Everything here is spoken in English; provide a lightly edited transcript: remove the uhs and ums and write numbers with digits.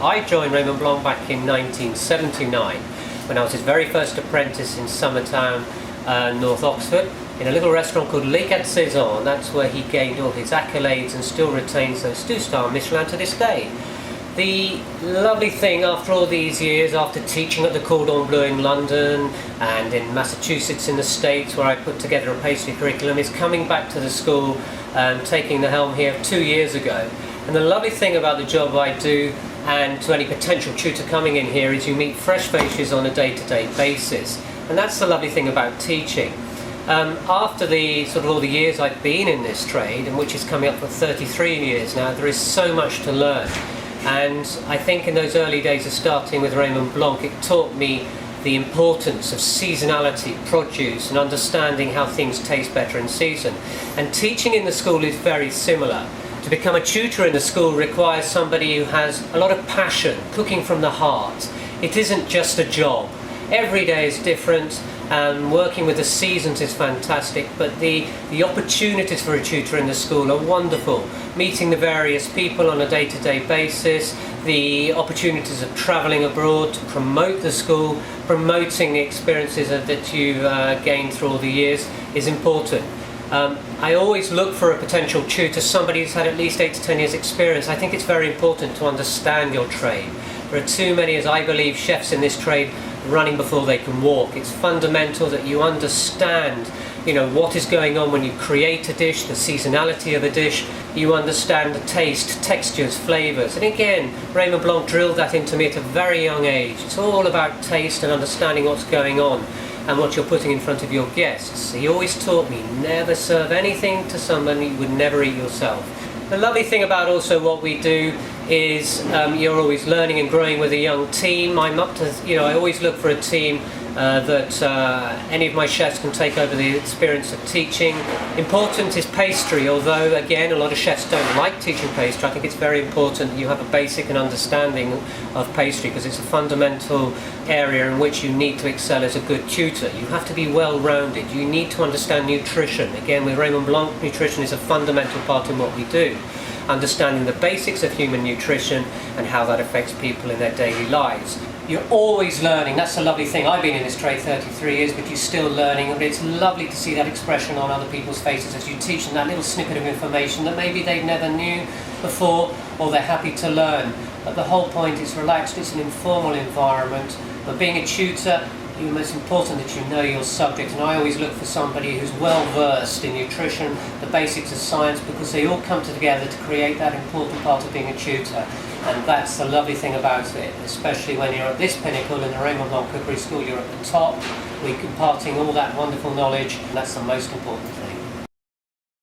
I joined Raymond Blanc back in 1979 when I was his very first apprentice in Summertown, North Oxford, in a little restaurant called Les Quatre Saisons. That's where he gained all his accolades and still retains those 2-star Michelin to this day. The lovely thing after all these years, after teaching at the Cordon Bleu in London and in Massachusetts in the States, where I put together a pastry curriculum, is coming back to the school and taking the helm here 2 years ago. And the lovely thing about the job I do, and to any potential tutor coming in here, is you meet fresh faces on a day-to-day basis. And that's the lovely thing about teaching. After all the years I've been in this trade, and which is coming up for 33 years now, there is so much to learn. And I think in those early days of starting with Raymond Blanc, it taught me the importance of seasonality, produce, and understanding how things taste better in season. And teaching in the school is very similar. To become a tutor in the school requires somebody who has a lot of passion, cooking from the heart. It isn't just a job. Every day is different. Working with the seasons is fantastic, but the opportunities for a tutor in the school are wonderful. Meeting the various people on a day-to-day basis, the opportunities of travelling abroad to promote the school, promoting the experiences that you've gained through all the years is important. I always look for a potential tutor, somebody who's had at least 8 to 10 years experience. I think it's very important to understand your trade. There are too many, as I believe, chefs in this trade running before they can walk. It's fundamental that you understand, what is going on when you create a dish, the seasonality of a dish. You understand the taste, textures, flavours. And again, Raymond Blanc drilled that into me at a very young age. It's all about taste and understanding what's going on and what you're putting in front of your guests. He always taught me, never serve anything to someone you would never eat yourself. The lovely thing about also what we do is you're always learning and growing with a young team. I always look for a team that any of my chefs can take over the experience of teaching. Important is pastry, although again a lot of chefs don't like teaching pastry. I think it's very important that you have a basic and understanding of pastry, because it's a fundamental area in which you need to excel as a good tutor. You have to be well-rounded. You need to understand nutrition. Again, with Raymond Blanc, nutrition is a fundamental part in what we do. Understanding the basics of human nutrition and how that affects people in their daily lives. You're always learning. That's the lovely thing. I've been in this trade 33 years, but you're still learning, and it's lovely to see that expression on other people's faces as you teach them that little snippet of information that maybe they never knew before, or they're happy to learn. But the whole point is relaxed. It's an informal environment. But being a tutor, it's most important that you know your subject, and I always look for somebody who's well versed in nutrition, the basics of science, because they all come together to create that important part of being a tutor. And that's the lovely thing about it, especially when you're at this pinnacle in the Raymond Blanc Cookery School. You're at the top, we're imparting all that wonderful knowledge, and that's the most important thing.